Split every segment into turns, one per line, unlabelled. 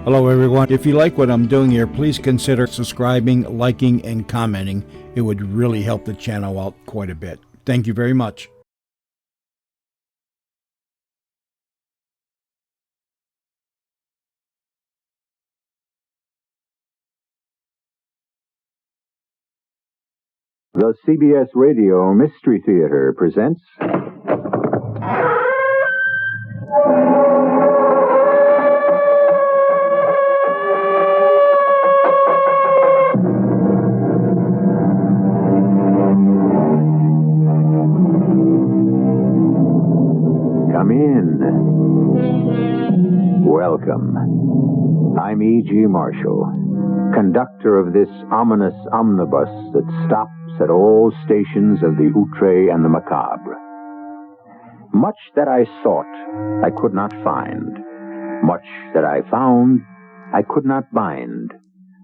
Hello, everyone. If you like what I'm doing here, please consider subscribing, liking, and commenting. It would really help the channel out quite a bit. Thank you very much.
The CBS Radio Mystery Theater presents... Come in. Welcome. I'm E.G. Marshall, conductor of this ominous omnibus that stops at all stations of the outre and the macabre. Much that I sought, I could not find. Much that I found, I could not bind.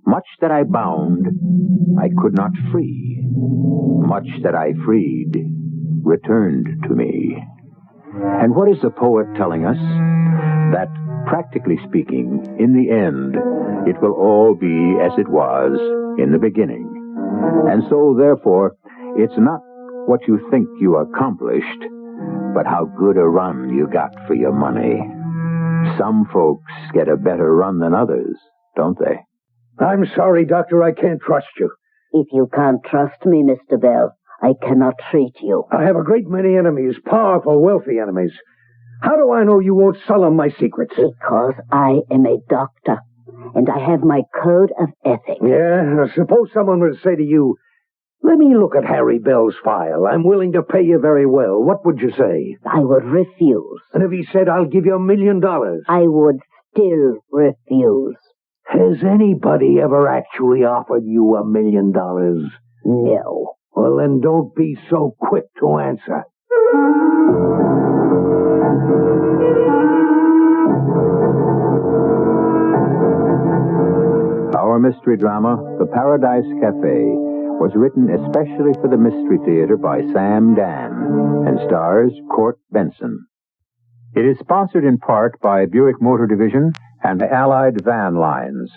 Much that I bound, I could not free. Much that I freed, returned to me. And what is the poet telling us? That, practically speaking, in the end, it will all be as it was in the beginning. And so, therefore, it's not what you think you accomplished, but how good a run you got for your money. Some folks get a better run than others, don't they?
I'm sorry, Doctor, I can't trust you.
If you can't trust me, Mr. Bell, I cannot treat you.
I have a great many enemies, powerful, wealthy enemies. How do I know you won't sell them my secrets?
Because I am a doctor, and I have my code of ethics.
Yeah, suppose someone were to say to you, let me look at Harry Bell's file. I'm willing to pay you very well. What would you say?
I would refuse.
And if he said, I'll give you $1 million?
I would still refuse.
Has anybody ever actually offered you $1 million?
No.
Well, then don't be so quick to answer.
Our mystery drama, The Paradise Cafe, was written especially for the Mystery Theater by Sam Dan and stars Court Benson. It is sponsored in part by Buick Motor Division and Allied Van Lines.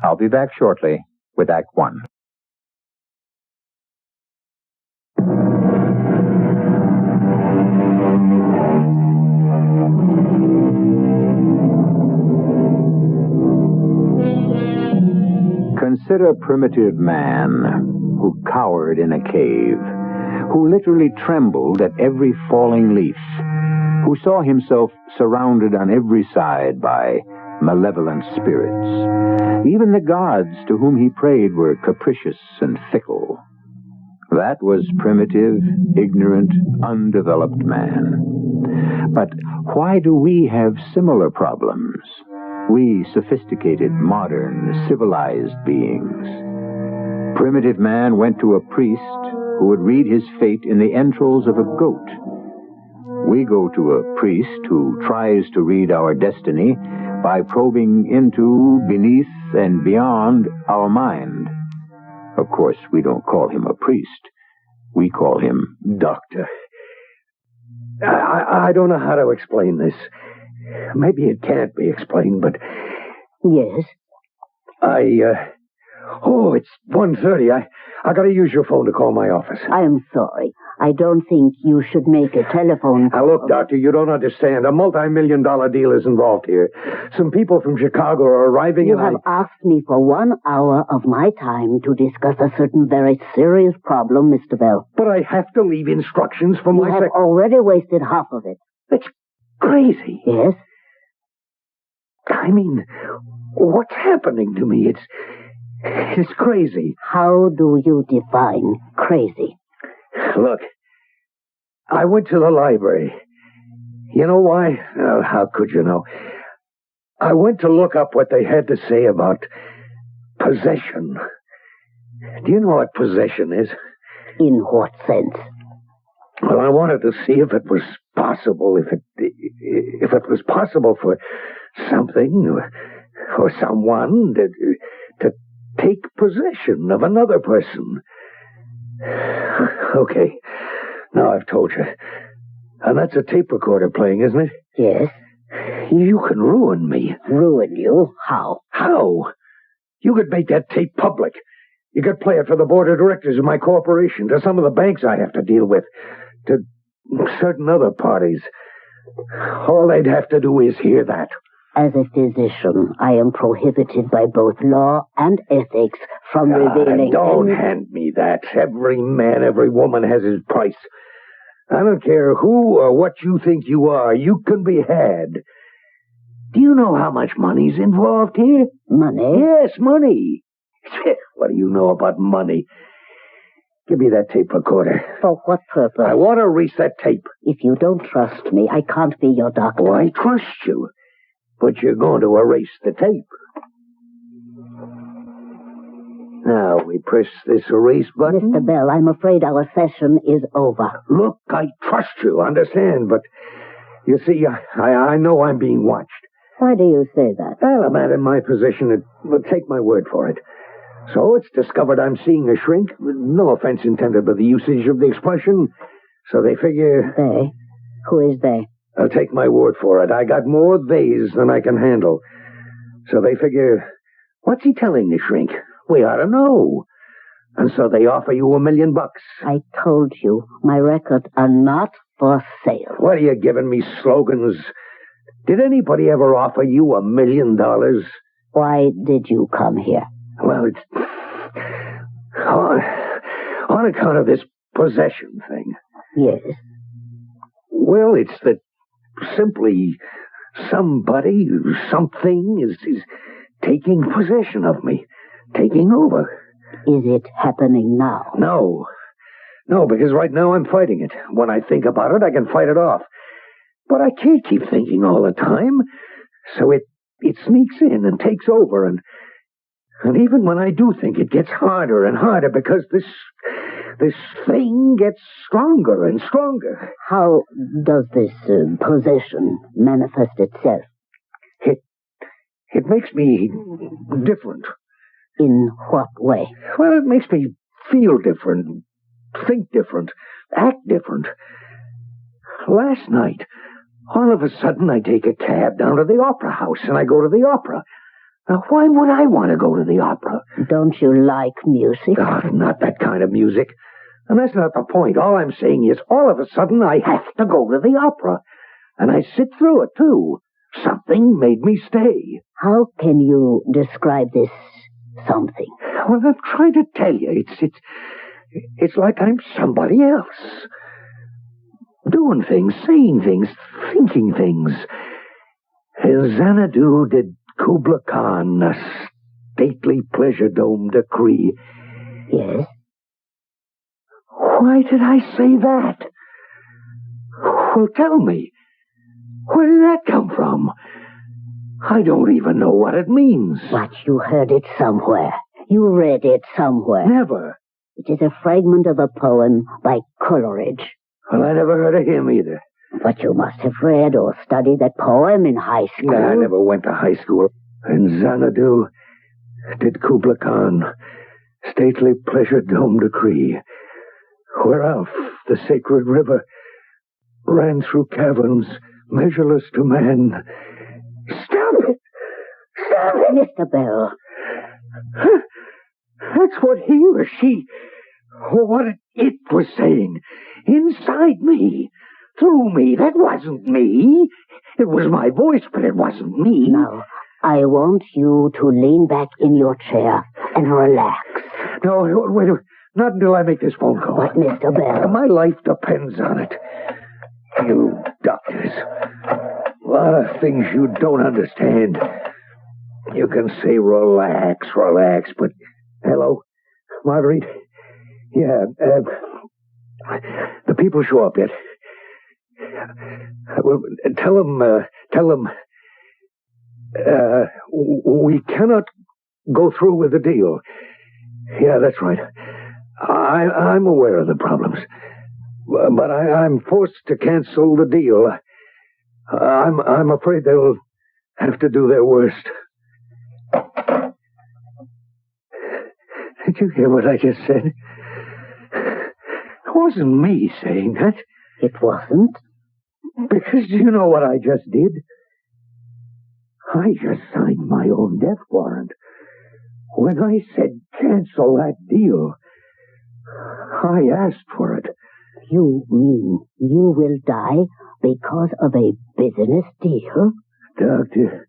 I'll be back shortly with Act One. Consider primitive man who cowered in a cave, who literally trembled at every falling leaf, who saw himself surrounded on every side by malevolent spirits. Even the gods to whom he prayed were capricious and fickle. That was primitive, ignorant, undeveloped man. But why do we have similar problems? We sophisticated, modern, civilized beings. Primitive man went to a priest who would read his fate in the entrails of a goat. We go to a priest who tries to read our destiny by probing into, beneath, and beyond our mind. Of course, we don't call him a priest. We call him
Doctor. I don't know how to explain this. Maybe it can't be explained, but...
Yes?
It's 1:30. I gotta use your phone to call my office.
I am sorry. I don't think you should make a telephone call.
Now, look, Doctor, you don't understand. A multi-million-dollar deal is involved here. Some people from Chicago are arriving
You have asked me for 1 hour of my time to discuss a certain very serious problem, Mr. Bell.
But I have to leave instructions for my...
You have already wasted half of it.
It's crazy.
Yes?
I mean, what's happening to me? It's crazy.
How do you define crazy?
Look, I went to the library. You know why? Oh, how could you know? I went to look up what they had to say about possession. Do you know what possession is?
In what sense?
Well, I wanted to see if it was possible, if it was possible for something or someone to take possession of another person. Okay, now I've told you. And that's a tape recorder playing, isn't it?
Yes.
You can ruin me.
Ruin you? How?
How? You could make that tape public. You could play it for the board of directors of my corporation, to some of the banks I have to deal with, to certain other parties. All they'd have to do is hear that.
As a physician, I am prohibited by both law and ethics from revealing...
Don't hand me that. Every man, every woman has his price. I don't care who or what you think you are. You can be had. Do you know how much money's involved here?
Money?
Yes, money. What do you know about money? Give me that tape recorder.
For what purpose?
I want to erase that tape.
If you don't trust me, I can't be your doctor.
Oh, I trust you. But you're going to erase the tape. Now, we press this erase button.
Mr. Bell, I'm afraid our session is over.
Look, I trust you, understand, but you see, I know I'm being watched.
Why do you say that?
Well, a man in my position would take my word for it. So it's discovered I'm seeing a shrink. No offense intended by the usage of the expression. So they figure...
They? Who is they?
I'll take my word for it. I got more theys than I can handle. So they figure, what's he telling the shrink? We ought to know. And so they offer you $1 million.
I told you, my records are not for sale.
What are you giving me slogans? Did anybody ever offer you $1 million?
Why did you come here?
Well, it's on account of this possession thing.
Yes.
Well, it's that simply somebody, something is taking possession of me, taking over.
Is it happening now?
No, because right now I'm fighting it. When I think about it, I can fight it off. But I can't keep thinking all the time, so it sneaks in and takes over, and even when I do think, it gets harder and harder because this thing gets stronger and stronger.
How does this possession manifest itself?
It makes me different.
In what way?
Well, it makes me feel different, think different, act different. Last night, all of a sudden, I take a cab down to the opera house, and I go to the opera. Now, why would I want to go to the opera?
Don't you like music?
Oh, not that kind of music. And that's not the point. All I'm saying is, all of a sudden, I have to go to the opera. And I sit through it, too. Something made me stay.
How can you describe this something?
Well, I'm trying to tell you, it's like I'm somebody else. Doing things, saying things, thinking things. Xanadu did Kubla Khan a stately pleasure dome decree.
Yes?
Why did I say that? Well, tell me. Where did that come from? I don't even know what it means.
But you heard it somewhere. You read it somewhere.
Never.
It is a fragment of a poem by Coleridge.
Well, I never heard of him either.
But you must have read or studied that poem in high school.
Nah, I never went to high school. And Xanadu did Kubla Khan stately pleasure dome decree, whereof the sacred river ran through caverns measureless to man. Stop it! Stop it!
Mr. Bell.
That's what he or she, what it was saying. Inside me. Through me. That wasn't me. It was my voice, but it wasn't me.
Now, I want you to lean back in your chair and relax.
No, wait. Not until I make this phone call.
But, Mr. Bell...
My life depends on it. You doctors. A lot of things you don't understand. You can say relax, but... Hello? Marguerite? Yeah, the people show up yet. Well, tell them, we cannot go through with the deal. Yeah, that's right. I'm aware of the problems, but I'm forced to cancel the deal. I'm afraid they'll have to do their worst. Did you hear what I just said? It wasn't me saying that.
It wasn't?
Because you know what I just did? I just signed my own death warrant. When I said cancel that deal, I asked for it.
You mean you will die because of a business deal?
Doctor,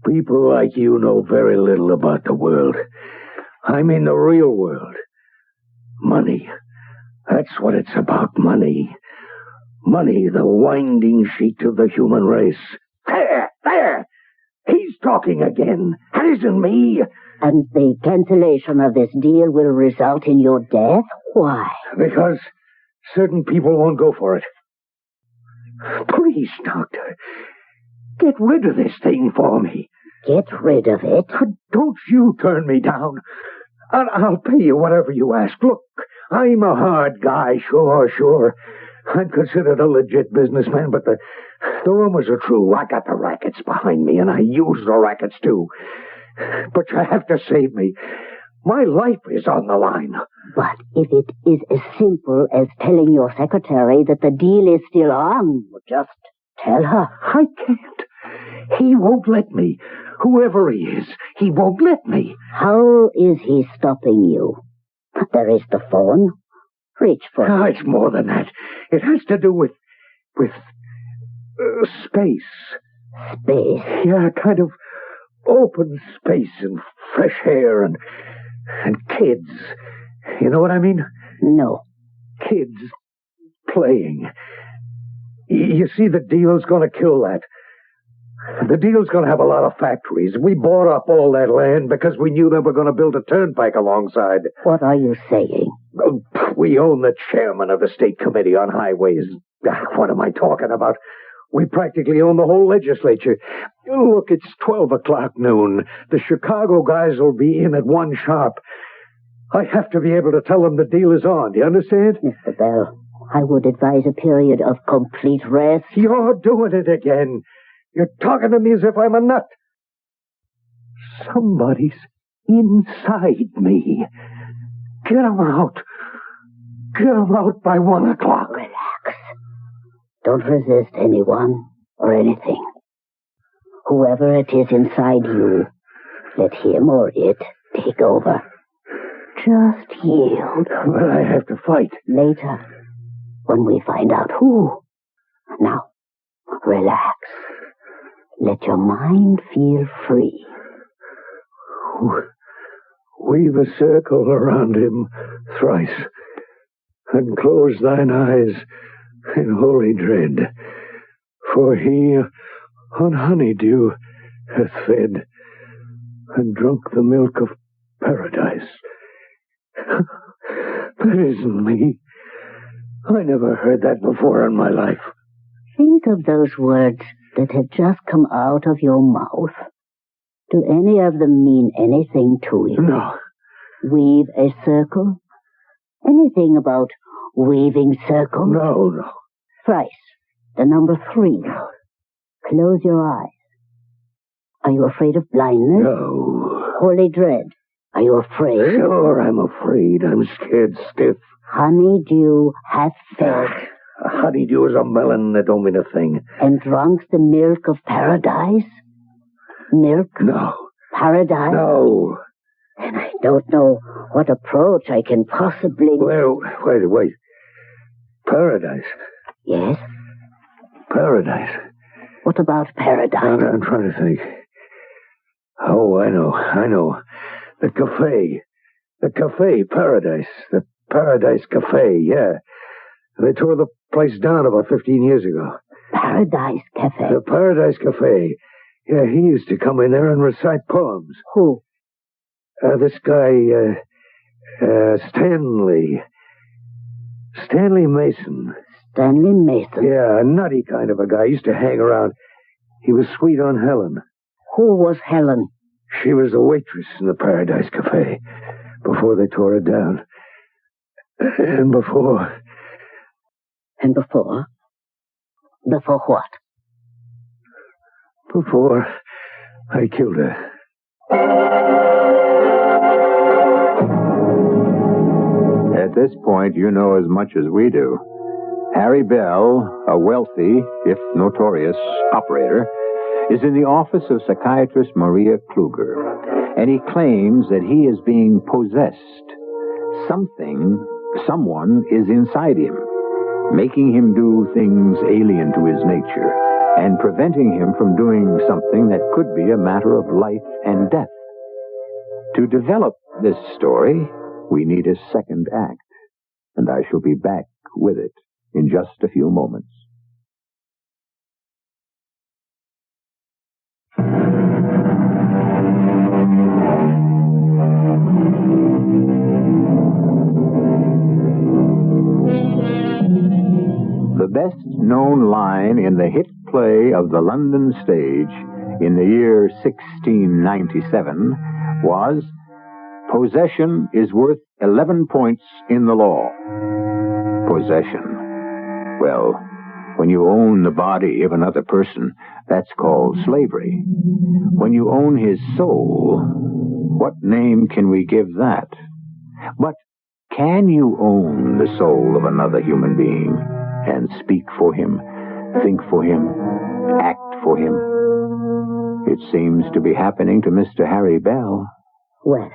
people like you know very little about the world. I mean the real world. Money. That's what it's about, money. Money, the winding sheet of the human race. There! He's talking again. That isn't me.
And the cancellation of this deal will result in your death? Why?
Because certain people won't go for it. Please, Doctor, get rid of this thing for me.
Get rid of it?
Don't you turn me down. I'll pay you whatever you ask. Look, I'm a hard guy, sure. I'm considered a legit businessman, but the rumors are true. I got the rackets behind me, and I use the rackets, too. But you have to save me. My life is on the line.
But if it is as simple as telling your secretary that the deal is still on, just tell her.
I can't. He won't let me. Whoever he is, he won't let me.
How is he stopping you? There is the phone. Reach for it.
No, it's more than that. It has to do with space.
Space?
Yeah, kind of open space and fresh air and kids. You know what I mean?
No.
Kids playing. You see, the deal's going to kill that. The deal's going to have a lot of factories. We bought up all that land because we knew they were going to build a turnpike alongside.
What are you saying?
We own the chairman of the State Committee on Highways. What am I talking about? We practically own the whole legislature. Look, it's 12 o'clock noon. The Chicago guys will be in at 1 sharp. I have to be able to tell them the deal is on. Do you understand?
Mr. Bell, I would advise a period of complete rest.
You're doing it again. You're talking to me as if I'm a nut. Somebody's inside me. Get 'em out. Get 'em out by 1 o'clock.
Relax. Don't resist anyone or anything. Whoever it is inside you, let him or it take over. Just yield.
But I have to fight.
Later, when we find out who. Now, relax. Let your mind feel free.
Weave a circle around him thrice, and close thine eyes in holy dread. For he on honeydew hath fed, and drunk the milk of paradise. That isn't me. I never heard that before in my life.
Think of those words that have just come out of your mouth. Do any of them mean anything to you?
No.
Weave a circle? Anything about weaving circles?
No.
Thrice. The number 3. Close your eyes. Are you afraid of blindness?
No.
Holy dread. Are you afraid?
Sure, I'm afraid. I'm scared stiff.
Honeydew hath fed.
A honeydew is a melon that don't mean a thing.
And drunk the milk of paradise? Milk?
No.
Paradise?
No.
Then I don't know what approach I can possibly...
Well, wait. Paradise?
Yes?
Paradise.
What about paradise?
I'm trying to think. Oh, I know. The cafe. The cafe, Paradise. The Paradise Cafe, yeah. They tore the place down about 15 years ago.
Paradise Cafe?
The Paradise Cafe. Yeah, he used to come in there and recite poems.
Who?
This guy, Stanley. Stanley Mason.
Stanley Mason?
Yeah, a nutty kind of a guy. Used to hang around. He was sweet on Helen.
Who was Helen?
She was the waitress in the Paradise Cafe before they tore it down. And before...
And before? Before what?
Before I killed her.
At this point, you know as much as we do. Harry Bell, a wealthy, if notorious, operator, is in the office of psychiatrist Maria Kluger, and he claims that he is being possessed. Someone is inside him, making him do things alien to his nature, and preventing him from doing something that could be a matter of life and death. To develop this story, we need a second act, and I shall be back with it in just a few moments. The best-known line in the hit play of the London stage in the year 1697 was, "Possession is worth 11 points in the law." Possession. Well, when you own the body of another person, that's called slavery. When you own his soul, what name can we give that? But can you own the soul of another human being and speak for him, think for him, act for him? It seems to be happening to Mr. Harry Bell.
Well,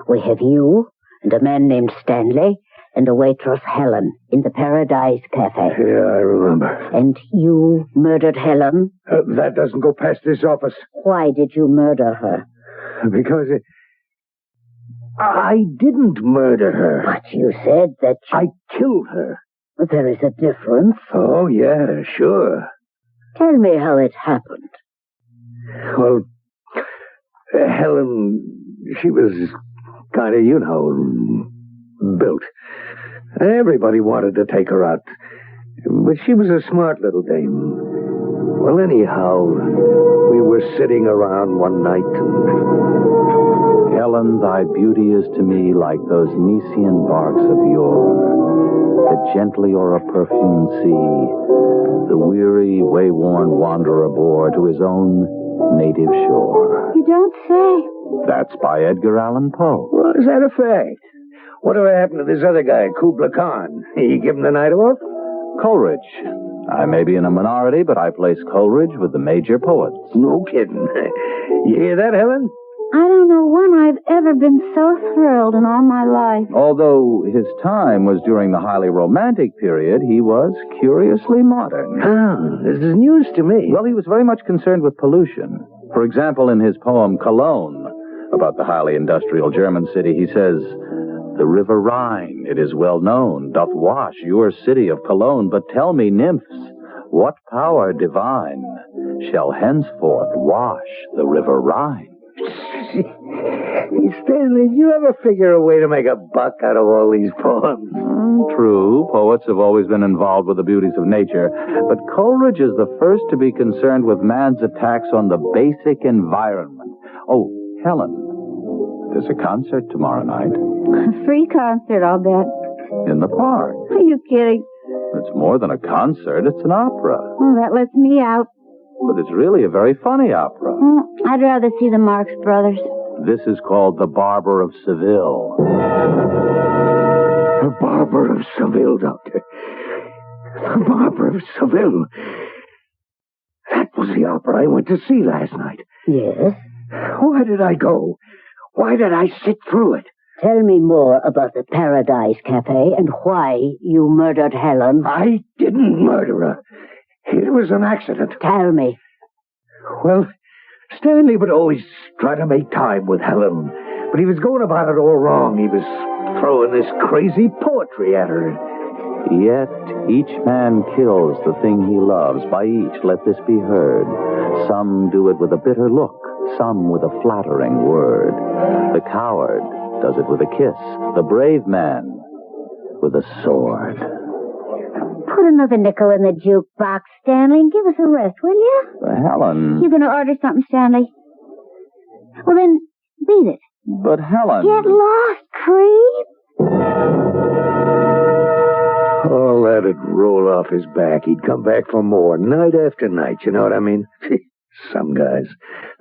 we have you and a man named Stanley and a waitress, Helen, in the Paradise Cafe.
Yeah, I remember.
And you murdered Helen?
That doesn't go past this office.
Why did you murder her?
Because I didn't murder her.
But you said that
I killed her.
There is a difference.
Oh, yeah, sure.
Tell me how it happened.
Well, Helen, she was kind of, built. Everybody wanted to take her out. But she was a smart little dame. Well, anyhow, we were sitting around one night and...
Helen, thy beauty is to me like those Nicean barks of yore, that gently o'er a perfumed sea the weary, wayworn wanderer bore to his own native shore.
You don't say.
That's by Edgar Allan Poe.
Well, is that a fact? Whatever happened to this other guy, Kubla Khan? He give him the night off?
Coleridge. I may be in a minority, but I place Coleridge with the major poets.
No kidding. You hear that, Helen?
I don't know when I've ever been so thrilled in all my life.
Although his time was during the highly romantic period, he was curiously modern.
Ah, this is news to me.
Well, he was very much concerned with pollution. For example, in his poem Cologne, about the highly industrial German city, he says, "The river Rhine, it is well known, doth wash your city of Cologne. But tell me, nymphs, what power divine shall henceforth wash the river Rhine?"
Stanley, did you ever figure a way to make a buck out of all these poems?
True, poets have always been involved with the beauties of nature, but Coleridge is the first to be concerned with man's attacks on the basic environment. Oh, Helen, there's a concert tomorrow night.
A free concert, I'll bet.
In the park.
Are you kidding?
It's more than a concert, it's an opera.
Oh, that lets me out.
But it's really a very funny opera.
I'd rather see the Marx Brothers.
This is called The Barber of Seville.
The Barber of Seville, Doctor. The Barber of Seville. That was the opera I went to see last night.
Yes?
Why did I go? Why did I sit through it?
Tell me more about the Paradise Cafe and why you murdered Helen.
I didn't murder her. It was an accident.
Tell me.
Well, Stanley would always try to make time with Helen, but he was going about it all wrong. He was throwing this crazy poetry at her.
Yet each man kills the thing he loves. By each let this be heard. Some do it with a bitter look, some with a flattering word. The coward does it with a kiss, the brave man with a sword.
Put another nickel in the jukebox, Stanley, and give us a rest, will you?
Helen.
You gonna order something, Stanley? Well, then, beat it.
But Helen...
Get lost, creep.
All that'd roll off his back. He'd come back for more, night after night, you know what I mean? Some guys,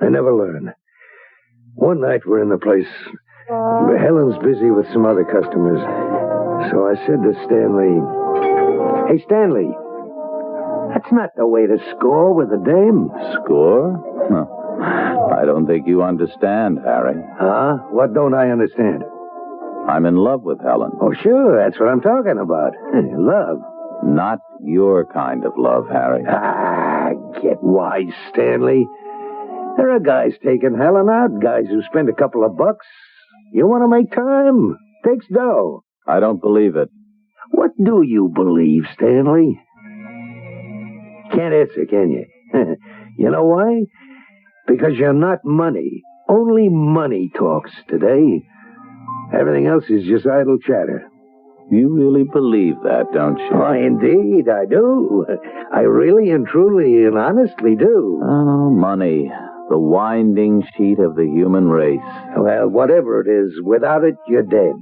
they never learn. One night we're in the place. Helen's busy with some other customers. So I said to Stanley, "Hey, Stanley, That's not the way to score with a dame.
Score? Huh. I don't think you understand, Harry.
Huh? What don't I understand?
I'm in love with Helen.
Oh, sure, that's what I'm talking about. Love.
Not your kind of love, Harry.
Ah, get wise, Stanley. There are guys taking Helen out, guys who spend a couple of bucks. You want to make time? Takes dough.
I don't believe it.
What do you believe, Stanley? Can't answer, can you? You know why? Because you're not money. Only money talks today. Everything else is just idle chatter.
You really believe that, don't you?
Oh, indeed, I do. I really and truly and honestly do.
Oh, money. The winding sheet of the human race.
Well, whatever it is, without it, you're dead.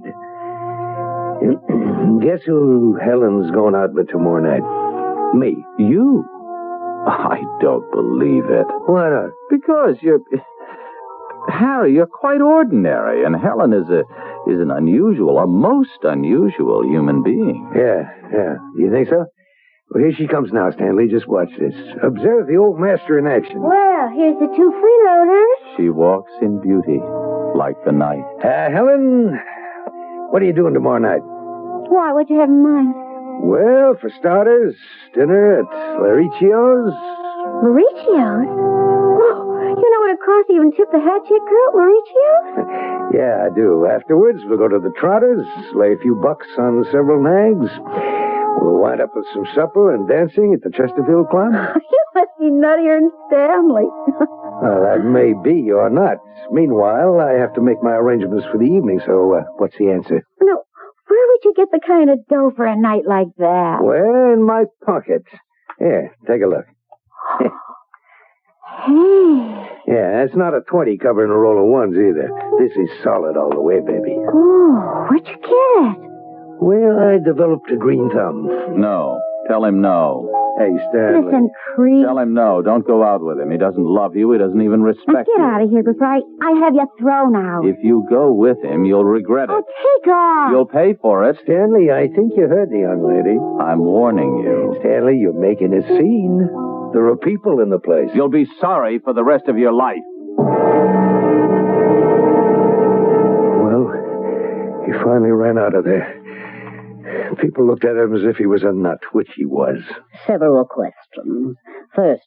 Guess who Helen's going out with tomorrow night? Me.
You? I don't believe it.
Why not?
Because Harry, you're quite ordinary, and Helen is an unusual, a most unusual human being.
Yeah. You think so? Well, here she comes now, Stanley. Just watch this. Observe the old master in action.
Well, here's the 2 freeloaders.
She walks in beauty, like the night.
Helen, what are you doing tomorrow night?
Why, what'd you have in mind?
Well, for starters, dinner at Lauricchio's.
Mauricio's? Oh, you know what it costs to even tip the hat chick girl at Mauricio's?
Yeah, I do. Afterwards, we'll go to the Trotters, lay a few bucks on several nags. We'll wind up with some supper and dancing at the Chesterfield Club.
You must be nuttier than Stanley.
Well, that may be or not. Meanwhile, I have to make my arrangements for the evening, so what's the answer?
No, where would you get the kind of dough for a night like that?
Well, in my pocket. Here, take a look.
Hey.
Yeah, it's not a 20 covering a roll of ones either. This is solid all the way, baby.
Oh, where'd you get it?
Well, I developed a green thumb.
No. Tell him no.
Hey, Stanley.
Listen, creep.
Tell him no. Don't go out with him. He doesn't love you. He doesn't even
Now
respect
get
you.
out of here before I have you thrown out.
If you go with him, you'll regret
Oh,
it.
take off.
You'll pay for it.
Stanley, I think you heard the young lady.
I'm warning you.
Stanley, you're making a scene. There are people in the place.
You'll be sorry for the rest of your life.
Well, he finally ran out of there. People looked at him as if he was a nut, which he was.
Several questions. First,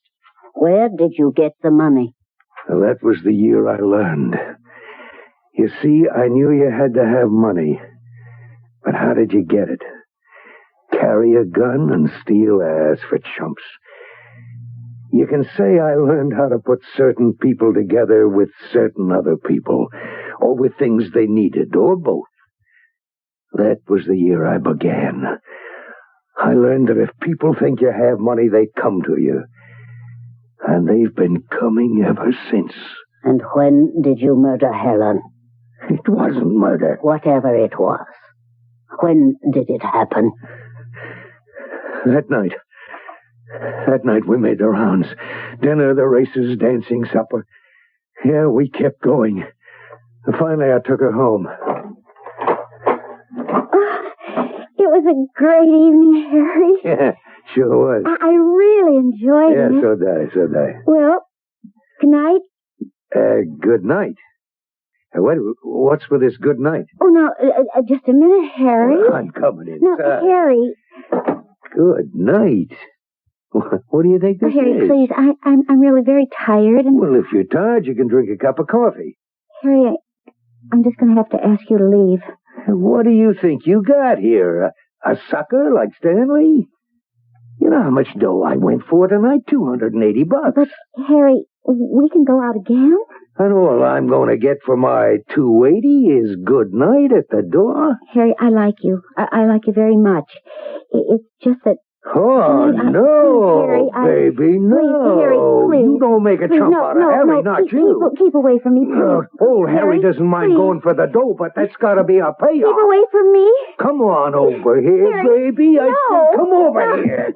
where did you get the money?
Well, that was the year I learned. You see, I knew you had to have money. But how did you get it? Carry a gun and steal ass for chumps. You can say I learned how to put certain people together with certain other people, or with things they needed, or both. That was the year I began. I learned that if people think you have money, they come to you. And they've been coming ever since.
And when did you murder Helen?
It wasn't murder.
Whatever it was. When did it happen?
That night we made the rounds. Dinner, the races, dancing, supper. Yeah, we kept going. And finally I took her home.
It was a great evening, Harry.
Yeah, sure was.
I really enjoyed
Yeah,
it.
so did I.
Well, good night.
Good night. What's with this good night?
Oh, no, just a minute, Harry.
I'm coming
No,
inside.
Harry.
Good night. What do you think this
Harry,
is?
please, I'm really very tired. And
Well, if you're tired, you can drink a cup of coffee.
Harry, I'm just going to have to ask you to leave.
What do you think you got here? A sucker like Stanley? You know how much dough I went for tonight? $280.
But, Harry, we can go out again?
And all I'm going to get for my $280 is good night at the door?
Harry, I like you. I like you very much. It's just that...
Oh,
Please,
no,
Harry,
baby, no.
Please, Harry, please.
You don't make a
Please,
chump
no,
out of
no,
Harry,
no,
not
keep,
you.
Keep away from me, please.
Old Harry doesn't mind
please.
going for the dough, but that's got to be a payoff.
Keep away from me.
Come on over here,
Harry,
baby. I
no.
said come over
No.
here.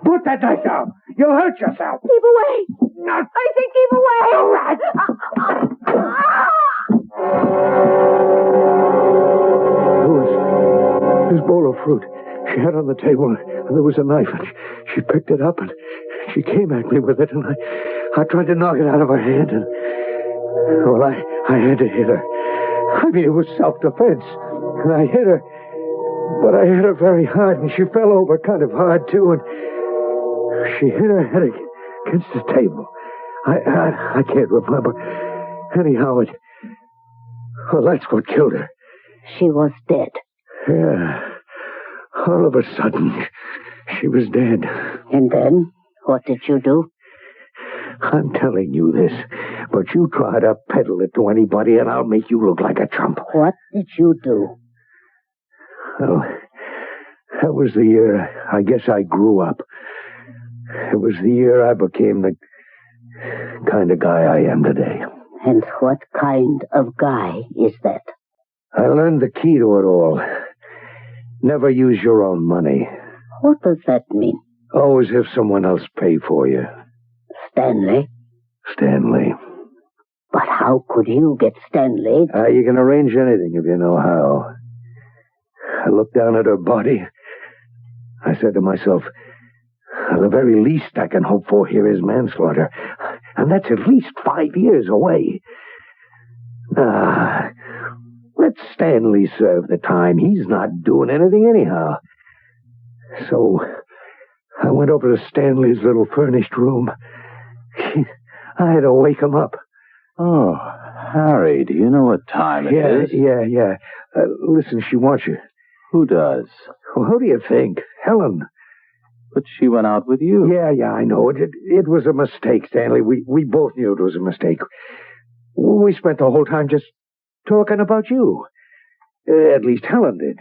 Put that knife down. You'll hurt yourself.
Keep away.
Not
I said keep away.
All right. There was this bowl of fruit she had on the table, and there was a knife, and She picked it up and she came at me with it, and I tried to knock it out of her hand, and, well, I had to hit her. I mean, it was self-defense, and I hit her, but I hit her very hard, and she fell over kind of hard, too, and she hit her head against the table. I can't remember. Anyhow, well, that's what killed her.
She was dead.
Yeah. All of a sudden, she was dead.
And then, what did you do?
I'm telling you this, but you try to peddle it to anybody and I'll make you look like a chump.
What did you do?
Well, that was the year I guess I grew up. It was the year I became the kind of guy I am today.
And what kind of guy is that?
I learned the key to it all. Never use your own money.
What does that mean?
Always have someone else pay for you.
Stanley?
Stanley.
But how could you get Stanley?
You can arrange anything if you know how. I looked down at her body. I said to myself, the very least I can hope for here is manslaughter. And that's at least 5 years away. Let Stanley serve the time. He's not doing anything anyhow. So I went over to Stanley's little furnished room. I had to wake him up.
Oh, Harry, do you know what time it is?
Yeah. Listen, she wants you.
Who does?
Well, who do you think? Helen.
But she went out with you.
Yeah, I know. It was a mistake, Stanley. We both knew it was a mistake. We spent the whole time just talking about you. At least Helen did.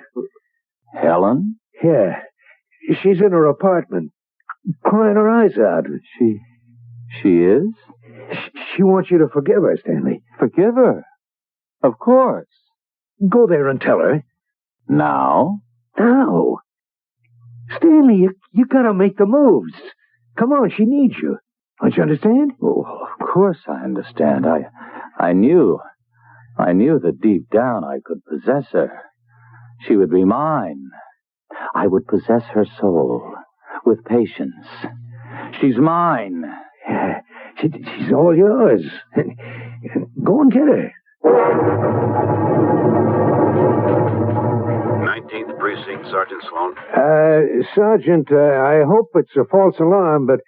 Helen?
Yeah. She's in her apartment, crying her eyes out.
She is?
She wants you to forgive her, Stanley.
Forgive her? Of course.
Go there and tell her.
Now?
Now? Stanley, you gotta make the moves. Come on, she needs you. Don't you understand?
Oh, of course I understand. I knew that deep down I could possess her. She would be mine. I would possess her soul with patience. She's mine.
Yeah, she's all yours. Go and get her.
19th Precinct, Sergeant Sloan.
Sergeant, I hope it's a false alarm, but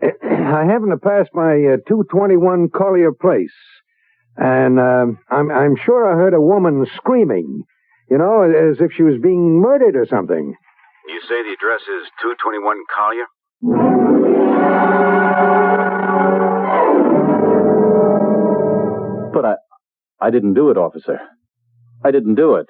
I happen to pass my 221 Collier Place. And I'm sure I heard a woman screaming, as if she was being murdered or something.
You say the address is 221 Collier?
But I didn't do it, officer. I didn't do it.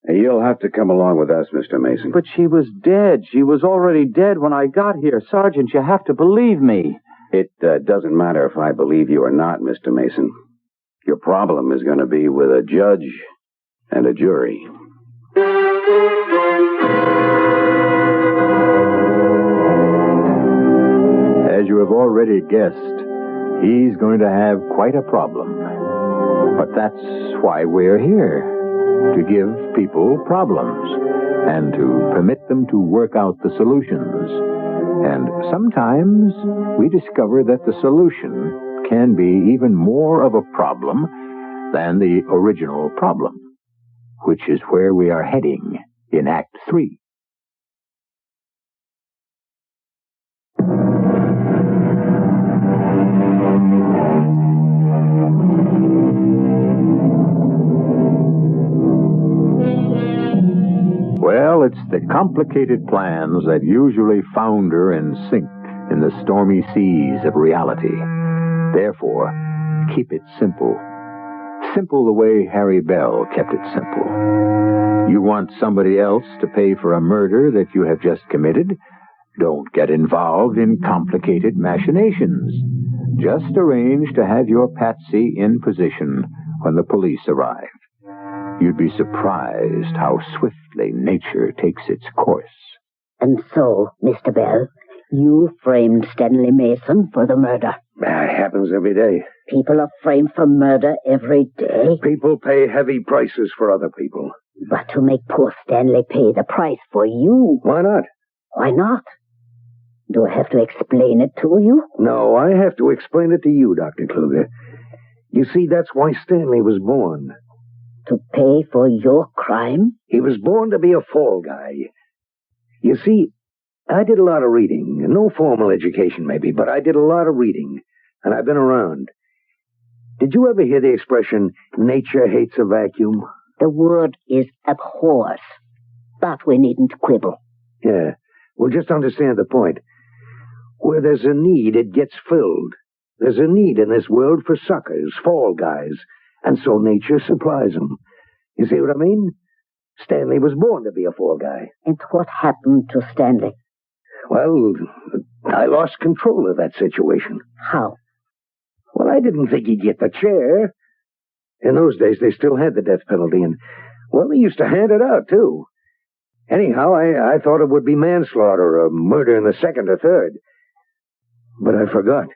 You'll have to come along with us, Mr. Mason.
But she was dead. She was already dead when I got here. Sergeant, you have to believe me.
It doesn't matter if I believe you or not, Mr. Mason. Your problem is going to be with a judge and a jury.
As you have already guessed, he's going to have quite a problem. But that's why we're here, to give people problems and to permit them to work out the solutions. And sometimes we discover that the solution can be even more of a problem than the original problem, which is where we are heading in Act 3. Well, it's the complicated plans that usually founder and sink in the stormy seas of reality. Therefore, keep it simple. Simple the way Harry Bell kept it simple. You want somebody else to pay for a murder that you have just committed? Don't get involved in complicated machinations. Just arrange to have your patsy in position when the police arrive. You'd be surprised how swiftly nature takes its course.
And so, Mr. Bell, you framed Stanley Mason for the murder.
It happens every day.
People are framed for murder every day.
People pay heavy prices for other people.
But to make poor Stanley pay the price for you.
Why not?
Why not? Do I have to explain it to you?
No, I have to explain it to you, Dr. Kluger. You see, that's why Stanley was born.
To pay for your crime?
He was born to be a fall guy. You see, I did a lot of reading. No formal education, maybe, but I did a lot of reading. And I've been around. Did you ever hear the expression, nature hates a vacuum?
The word is abhors. But we needn't quibble.
Yeah, well, just understand the point. Where there's a need, it gets filled. There's a need in this world for suckers, fall guys, and so nature supplies them. You see what I mean? Stanley was born to be a fall guy.
And what happened to Stanley?
Well, I lost control of that situation.
How?
Well, I didn't think he'd get the chair. In those days, they still had the death penalty, and, well, they used to hand it out, too. Anyhow, I thought it would be manslaughter or murder in the second or third. But I forgot.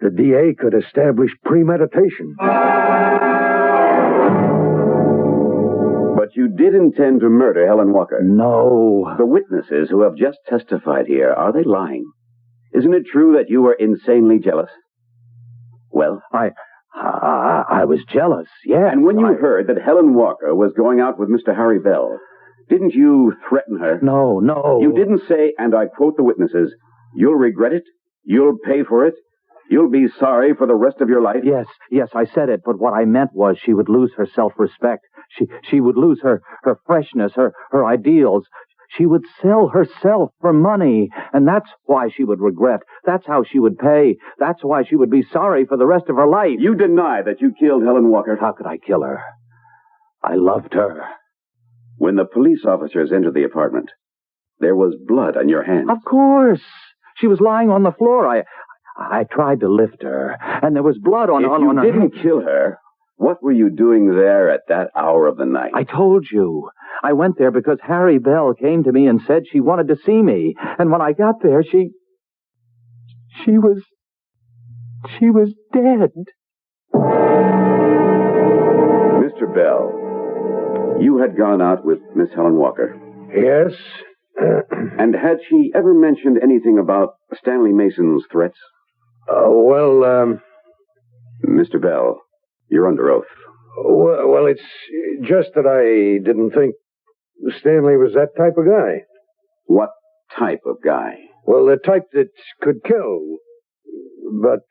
The DA could establish premeditation.
But you did intend to murder Helen Walker.
No.
The witnesses who have just testified here, are they lying? Isn't it true that you were insanely jealous? Well?
I was jealous, yes.
And when you heard that Helen Walker was going out with Mr. Harry Bell, didn't you threaten her?
No.
You didn't say, and I quote the witnesses, you'll regret it, you'll pay for it, you'll be sorry for the rest of your life?
Yes, I said it, but what I meant was she would lose her self-respect. She would lose her freshness, her ideals. She would sell herself for money, and that's why she would regret. That's how she would pay. That's why she would be sorry for the rest of her life.
You deny that you killed Helen Walker.
How could I kill her? I loved her.
When the police officers entered the apartment, there was blood on your hands.
Of course. She was lying on the floor. I tried to lift her, and there was blood on her
hand. If you
hand.
didn't kill her, what were you doing there at that hour of the night?
I told you. I went there because Harry Bell came to me and said she wanted to see me. And when I got there, she was dead.
Mr. Bell, you had gone out with Miss Helen Walker.
Yes.
And had she ever mentioned anything about Stanley Mason's threats? Mr. Bell, you're under oath.
Well, it's just that I didn't think Stanley was that type of guy.
What type of guy?
Well, the type that could kill. But?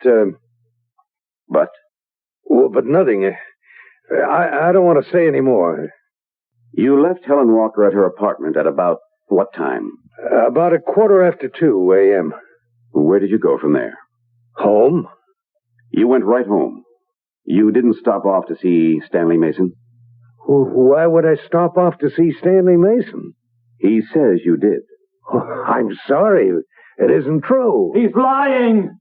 Well, but nothing. I don't want to say any more.
You left Helen Walker at her apartment at about what time?
About 2:15 a.m.
Where did you go from there?
Home.
You went right home. You didn't stop off to see Stanley Mason?
Why would I stop off to see Stanley Mason?
He says you did.
I'm sorry. It isn't true.
He's lying!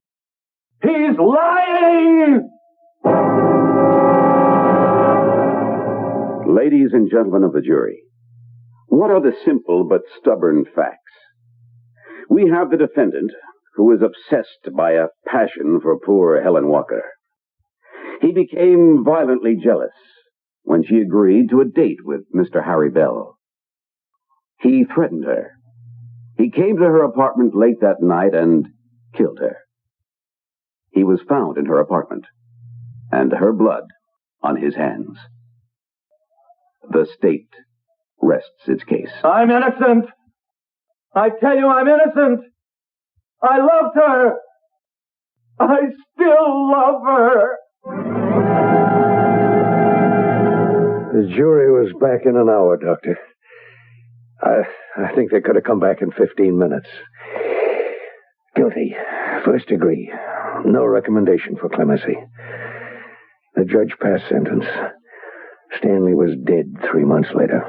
He's lying!
Ladies and gentlemen of the jury, what are the simple but stubborn facts? We have the defendant, who is obsessed by a passion for poor Helen Walker. He became violently jealous when she agreed to a date with Mr. Harry Bell. He threatened her. He came to her apartment late that night and killed her. He was found in her apartment, and her blood on his hands. The state rests its case.
I'm innocent! I tell you I'm innocent! I loved her! I still love her!
The jury was back in an hour, Doctor. I think they could have come back in 15 minutes. Guilty. First degree. No recommendation for clemency. The judge passed sentence. Stanley was dead 3 months later.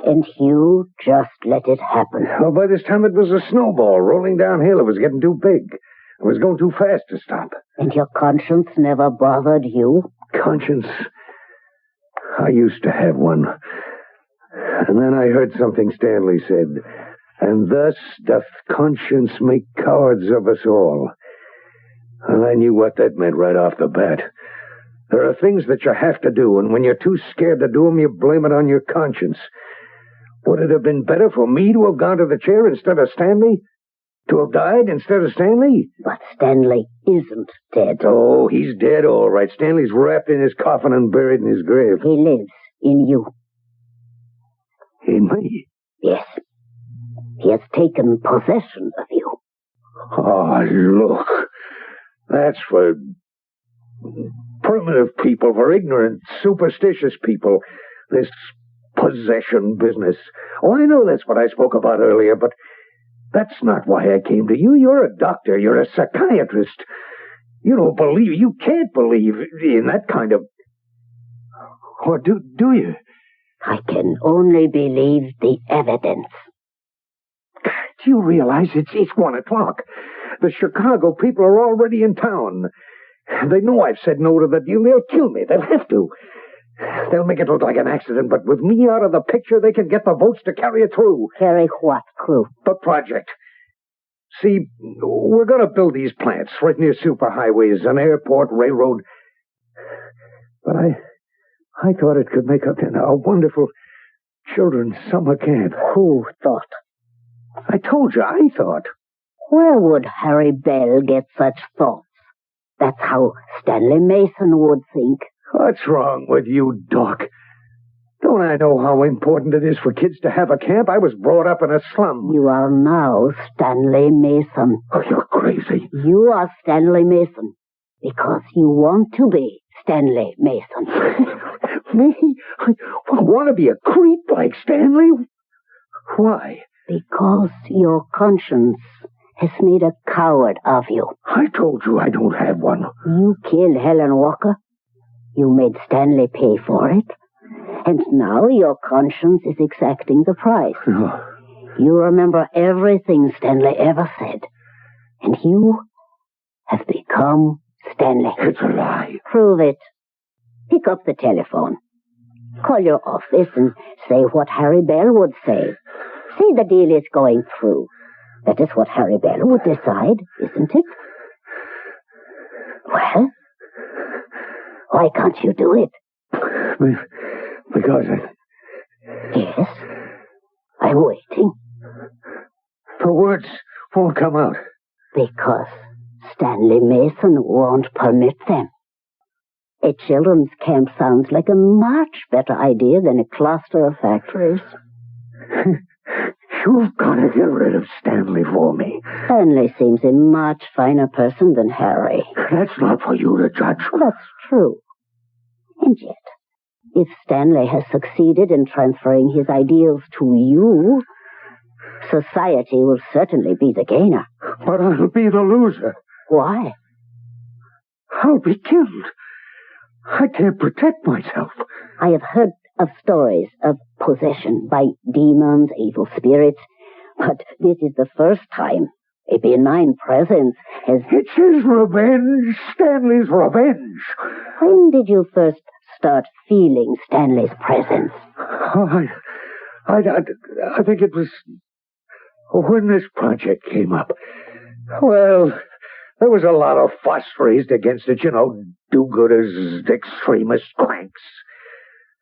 And you just let it happen.
Well, by this time it was a snowball rolling downhill. It was getting too big. It was going too fast to stop.
And your conscience never bothered you?
Conscience? I used to have one. And then I heard something Stanley said. And thus doth conscience make cowards of us all. And I knew what that meant right off the bat. There are things that you have to do, and when you're too scared to do them, you blame it on your conscience. Would it have been better for me to have gone to the chair instead of Stanley? To have died instead of Stanley?
But Stanley isn't dead.
Oh, he's dead, all right. Stanley's wrapped in his coffin and buried in his grave.
He lives in you.
In me?
Yes. He has taken possession of you.
Oh, look. That's for primitive people, for ignorant, superstitious people. This possession business. Oh, I know that's what I spoke about earlier, but that's not why I came to you. You're a doctor. You're a psychiatrist. You can't believe in that kind of... Or do you?
I can only believe the evidence.
Do you realize it's 1 o'clock? The Chicago people are already in town. They know I've said no to the deal. They'll kill me. They'll have to. They'll make it look like an accident, but with me out of the picture, they can get the votes to carry it through.
Carry what through?
The project. See, we're going to build these plants right near superhighways, an airport, railroad. But I thought it could make up a wonderful children's summer camp.
Who thought?
I told you, I thought.
Where would Harry Bell get such thoughts? That's how Stanley Mason would think.
What's wrong with you, Doc? Don't I know how important it is for kids to have a camp? I was brought up in a slum.
You are now Stanley Mason.
Oh, you're crazy.
You are Stanley Mason because you want to be Stanley Mason.
Me? I want to be a creep like Stanley? Why?
Because your conscience has made a coward of you.
I told you I don't have one.
You killed Helen Walker. You made Stanley pay for it. And now your conscience is exacting the price.
No.
You remember everything Stanley ever said. And you have become Stanley.
It's a lie.
Prove it. Pick up the telephone. Call your office and say what Harry Bell would say. Say the deal is going through. That is what Harry Bell would decide, isn't it? Well, why can't you do it?
Because
Yes. I'm waiting.
the words won't come out.
Because Stanley Mason won't permit them. A children's camp sounds like a much better idea than a cluster of factories.
You've got to get rid of Stanley for me.
Stanley seems a much finer person than Harry.
That's not for you to judge.
That's true. And yet, if Stanley has succeeded in transferring his ideals to you, society will certainly be the gainer.
But I'll be the loser.
Why?
I'll be killed. I can't protect myself.
I have heard of stories of possession by demons, evil spirits, but this is the first time a benign presence has...
It's his revenge. Stanley's revenge.
When did you first start feeling Stanley's presence?
Oh, I think it was when this project came up. Well, there was a lot of fuss raised against it, do-gooders, extremist cranks.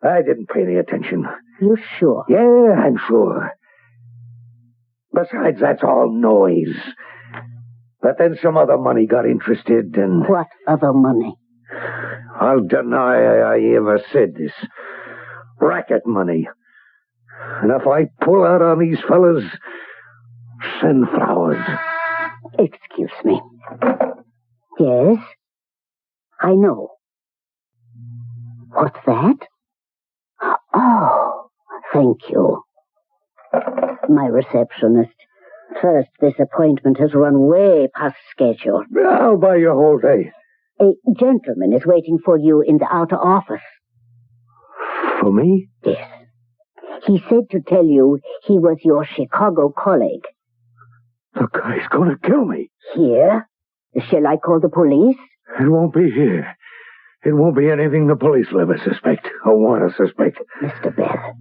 I didn't pay any attention.
You sure?
Yeah, I'm sure. Besides, that's all noise. But then some other money got interested and...
What other money?
I'll deny I ever said this. Racket money. And if I pull out on these fellas, send flowers.
Excuse me. Yes? I know. What's that? Oh, thank you. My receptionist. First, this appointment has run way past schedule.
I'll buy your whole day.
A gentleman is waiting for you in the outer office.
For me?
Yes. He said to tell you he was your Chicago colleague.
The guy's going to kill me.
Here? Shall I call the police?
It won't be here. It won't be anything the police will ever suspect or want to suspect.
Mr. Bell,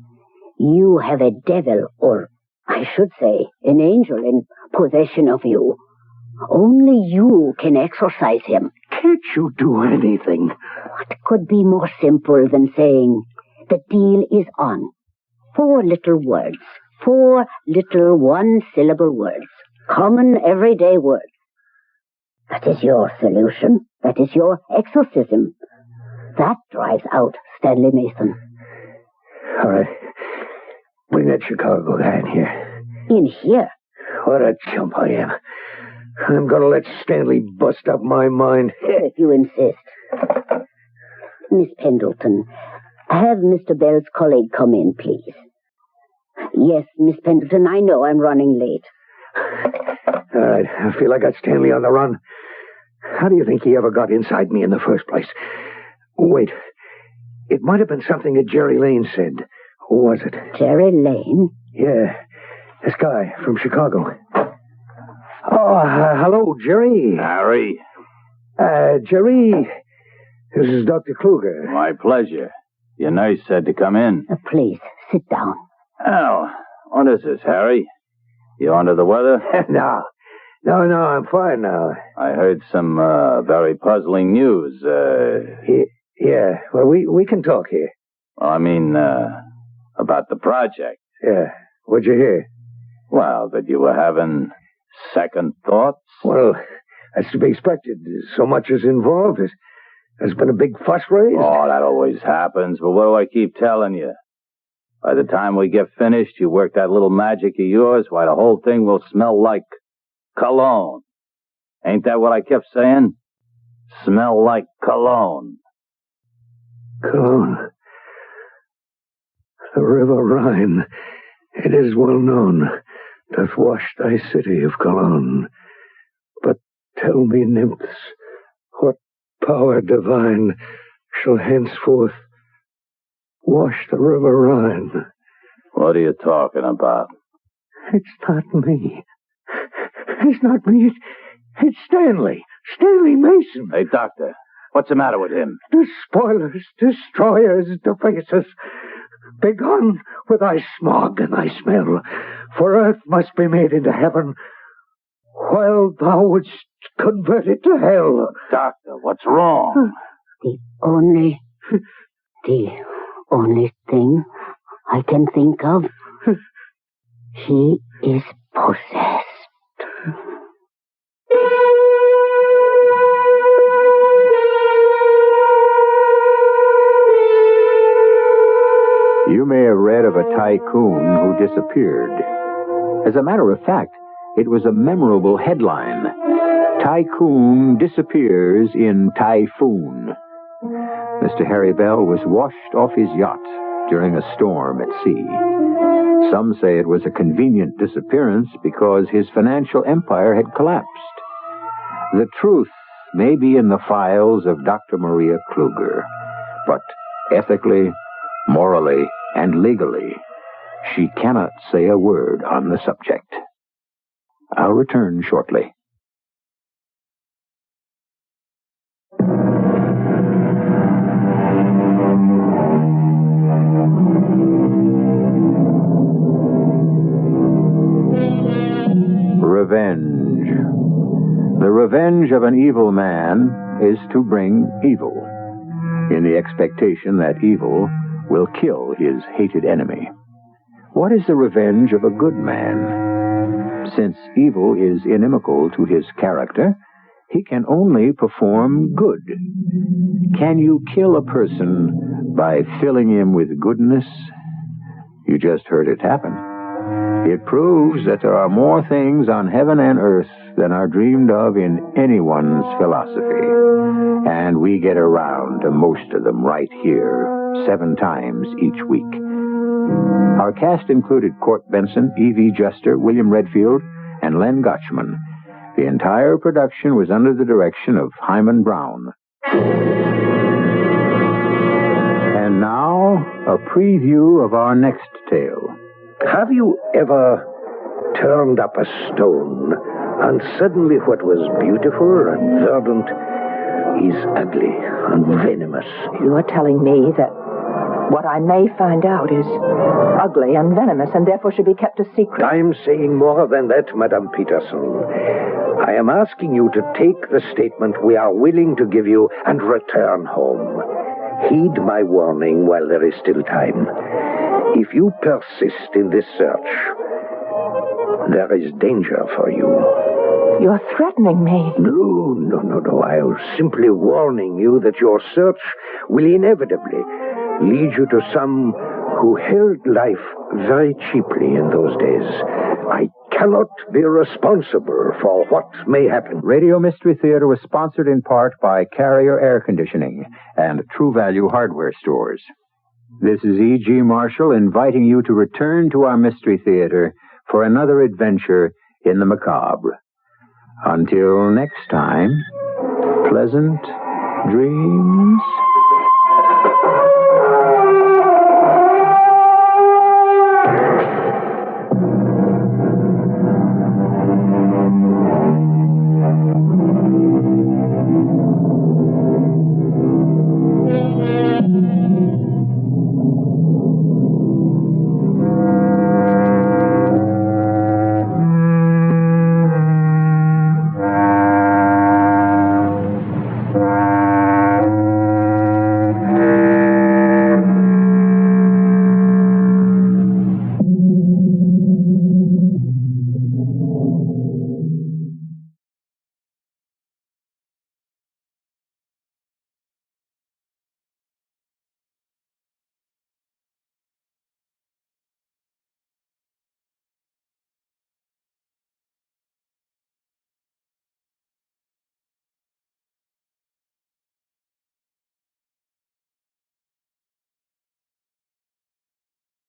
you have a devil, or I should say, an angel in possession of you. Only you can exorcise him.
Can't you do anything?
What could be more simple than saying, the deal is on? 4 little words. 4 little one-syllable words. Common, everyday words. That is your solution. That is your exorcism. That drives out Stanley Mason.
All right. Bring that Chicago guy in here.
In here?
What a chump I am. I'm going to let Stanley bust up my mind.
If you insist. Miss Pendleton, have Mr. Bell's colleague come in, please. Yes, Miss Pendleton, I know I'm running late.
All right. I feel I got Stanley on the run. How do you think he ever got inside me in the first place? Wait. It might have been something that Jerry Lane said. Who was it?
Jerry Lane?
Yeah. This guy from Chicago. Oh, hello, Jerry.
Harry.
Jerry, this is Dr. Kluger.
My pleasure. Your nurse said to come in.
Please, sit down.
Oh, what is this, Harry? You under the weather?
No, I'm fine now.
I heard some very puzzling news.
Yeah, well, we can talk here.
Well, I mean, about the project.
Yeah, what'd you hear?
Well, that you were having second thoughts?
Well, that's to be expected. So much is involved. There's been a big fuss raised.
Oh, that always happens, but what do I keep telling you? By the time we get finished, you work that little magic of yours, why, the whole thing will smell like cologne. Ain't that what I kept saying? Smell like cologne.
Cologne. The river Rhine, it is well known, doth wash thy city of Cologne. But tell me, nymphs, what power divine shall henceforth wash the river Rhine?
What are you talking about?
It's not me. It's not me. It's Stanley. Stanley Mason.
Hey, doctor, what's the matter with him?
The spoilers, destroyers, defacers. Begone with thy smog and thy smell, for earth must be made into heaven, while thou wouldst convert it to hell.
Doctor, what's wrong?
The only thing I can think of, he is possessed.
You may have read of a tycoon who disappeared. As a matter of fact, it was a memorable headline. Tycoon disappears in typhoon. Mr. Harry Bell was washed off his yacht during a storm at sea. Some say it was a convenient disappearance because his financial empire had collapsed. The truth may be in the files of Dr. Maria Kluger, but ethically, morally, and legally, she cannot say a word on the subject. I'll return shortly. Revenge. The revenge of an evil man is to bring evil, in the expectation that evil will kill his hated enemy. What is the revenge of a good man? Since evil is inimical to his character, he can only perform good. Can you kill a person by filling him with goodness? You just heard it happen. It proves that there are more things on heaven and earth than are dreamed of in anyone's philosophy. And we get around to most of them right here, 7 times each week. Our cast included Court Benson, E.V. Juster, William Redfield, and Len Gotchman. The entire production was under the direction of Hyman Brown. And now, a preview of our next tale.
Have you ever turned up a stone, and suddenly what was beautiful and verdant is ugly and venomous?
You are telling me that what I may find out is ugly and venomous and therefore should be kept a secret.
I'm saying more than that, Madame Peterson. I am asking you to take the statement we are willing to give you and return home. Heed my warning while there is still time. If you persist in this search, there is danger for you.
You're threatening me.
No. I was simply warning you that your search will inevitably lead you to some who held life very cheaply in those days. I cannot be responsible for what may happen.
Radio Mystery Theater was sponsored in part by Carrier Air Conditioning and True Value Hardware Stores. This is E.G. Marshall inviting you to return to our Mystery Theater for another adventure in the macabre. Until next time, pleasant dreams.